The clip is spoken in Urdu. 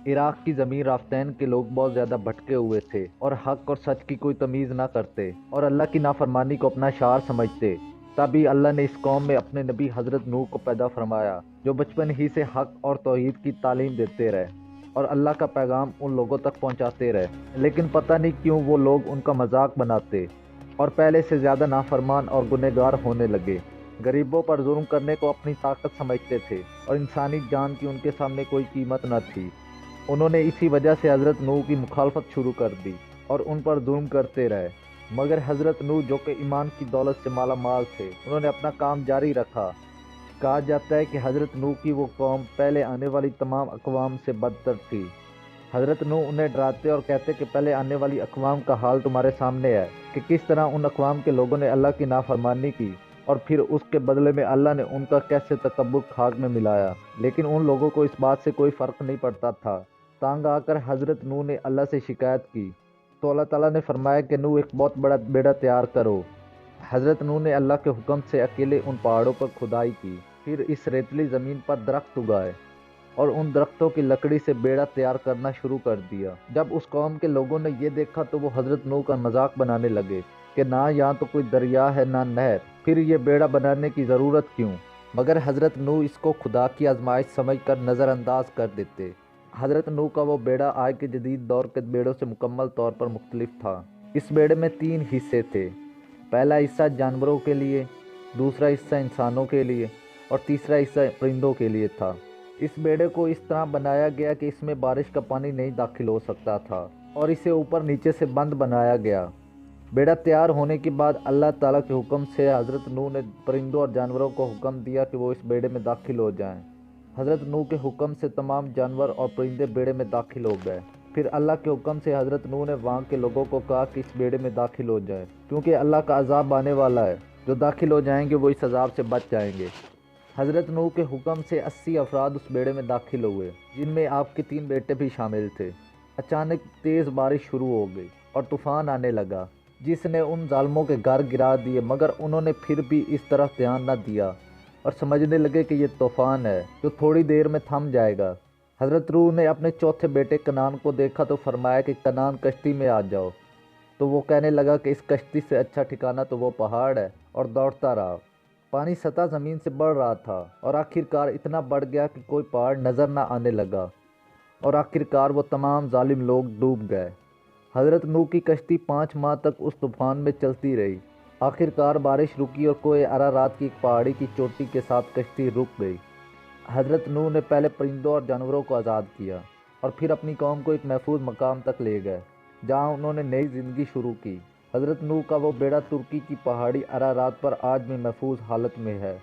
عراق کی زمین رافتین کے لوگ بہت زیادہ بھٹکے ہوئے تھے اور حق اور سچ کی کوئی تمیز نہ کرتے اور اللہ کی نافرمانی کو اپنا شعار سمجھتے۔ تبھی اللہ نے اس قوم میں اپنے نبی حضرت نوح کو پیدا فرمایا، جو بچپن ہی سے حق اور توحید کی تعلیم دیتے رہے اور اللہ کا پیغام ان لوگوں تک پہنچاتے رہے۔ لیکن پتہ نہیں کیوں وہ لوگ ان کا مذاق بناتے اور پہلے سے زیادہ نافرمان اور گنہگار ہونے لگے۔ غریبوں پر ظلم کرنے کو اپنی طاقت سمجھتے تھے اور انسانی جان کی ان کے سامنے کوئی قیمت نہ تھی۔ انہوں نے اسی وجہ سے حضرت نوح کی مخالفت شروع کر دی اور ان پر ظلم کرتے رہے، مگر حضرت نوح جو کہ ایمان کی دولت سے مالا مال تھے، انہوں نے اپنا کام جاری رکھا۔ کہا جاتا ہے کہ حضرت نوح کی وہ قوم پہلے آنے والی تمام اقوام سے بدتر تھی۔ حضرت نوح انہیں ڈراتے اور کہتے کہ پہلے آنے والی اقوام کا حال تمہارے سامنے ہے کہ کس طرح ان اقوام کے لوگوں نے اللہ کی نافرمانی کی اور پھر اس کے بدلے میں اللہ نے ان کا کیسے تکبر خاک میں ملایا۔ لیکن ان لوگوں کو اس بات سے کوئی فرق نہیں پڑتا تھا۔ تانگ آ کر حضرت نوح نے اللہ سے شکایت کی تو اللہ تعالیٰ نے فرمایا کہ نوح ایک بہت بڑا بیڑا تیار کرو۔ حضرت نوح نے اللہ کے حکم سے اکیلے ان پہاڑوں پر کھدائی کی، پھر اس ریتلی زمین پر درخت اگائے اور ان درختوں کی لکڑی سے بیڑا تیار کرنا شروع کر دیا۔ جب اس قوم کے لوگوں نے یہ دیکھا تو وہ حضرت نوح کا مذاق بنانے لگے کہ نہ یہاں تو کوئی دریا ہے نہ نہر، پھر یہ بیڑا بنانے کی ضرورت کیوں؟ مگر حضرت نوح اس کو خدا کی آزمائش سمجھ کر نظر انداز کر دیتے۔ حضرت نوح کا وہ بیڑا آج کے جدید دور کے بیڑوں سے مکمل طور پر مختلف تھا۔ اس بیڑے میں 3 حصے تھے۔ پہلا حصہ جانوروں کے لیے، دوسرا حصہ انسانوں کے لیے اور تیسرا حصہ پرندوں کے لیے تھا۔ اس بیڑے کو اس طرح بنایا گیا کہ اس میں بارش کا پانی نہیں داخل ہو سکتا تھا اور اسے اوپر نیچے سے بند بنایا گیا۔ بیڑا تیار ہونے کے بعد اللہ تعالیٰ کے حکم سے حضرت نوح نے پرندوں اور جانوروں کو حکم دیا کہ وہ اس بیڑے میں داخل ہو جائیں۔ حضرت نوح کے حکم سے تمام جانور اور پرندے بیڑے میں داخل ہو گئے۔ پھر اللہ کے حکم سے حضرت نوح نے وہاں کے لوگوں کو کہا کہ اس بیڑے میں داخل ہو جائیں، کیونکہ اللہ کا عذاب آنے والا ہے۔ جو داخل ہو جائیں گے وہ اس عذاب سے بچ جائیں گے۔ حضرت نوح کے حکم سے 80 افراد اس بیڑے میں داخل ہوئے، جن میں آپ کے 3 بیٹے بھی شامل تھے۔ اچانک تیز بارش شروع ہو گئی اور طوفان آنے لگا، جس نے ان ظالموں کے گھر گرا دیے، مگر انہوں نے پھر بھی اس طرف دھیان نہ دیا اور سمجھنے لگے کہ یہ طوفان ہے جو تھوڑی دیر میں تھم جائے گا۔ حضرت نوح نے اپنے چوتھے بیٹے کنعان کو دیکھا تو فرمایا کہ کنعان کشتی میں آ جاؤ، تو وہ کہنے لگا کہ اس کشتی سے اچھا ٹھکانہ تو وہ پہاڑ ہے، اور دوڑتا رہا۔ پانی سطح زمین سے بڑھ رہا تھا اور آخرکار اتنا بڑھ گیا کہ کوئی پہاڑ نظر نہ آنے لگا اور آخرکار وہ تمام ظالم لوگ ڈوب گئے۔ حضرت نوح کی کشتی 5 ماہ تک اس طوفان میں چلتی رہی۔ آخرکار بارش رکی اور کوہ ارارات کی ایک پہاڑی کی چوٹی کے ساتھ کشتی رک گئی۔ حضرت نوح نے پہلے پرندوں اور جانوروں کو آزاد کیا اور پھر اپنی قوم کو ایک محفوظ مقام تک لے گئے، جہاں انہوں نے نئی زندگی شروع کی۔ حضرت نوح کا وہ بیڑا ترکی کی پہاڑی ارارات پر آج بھی محفوظ حالت میں ہے۔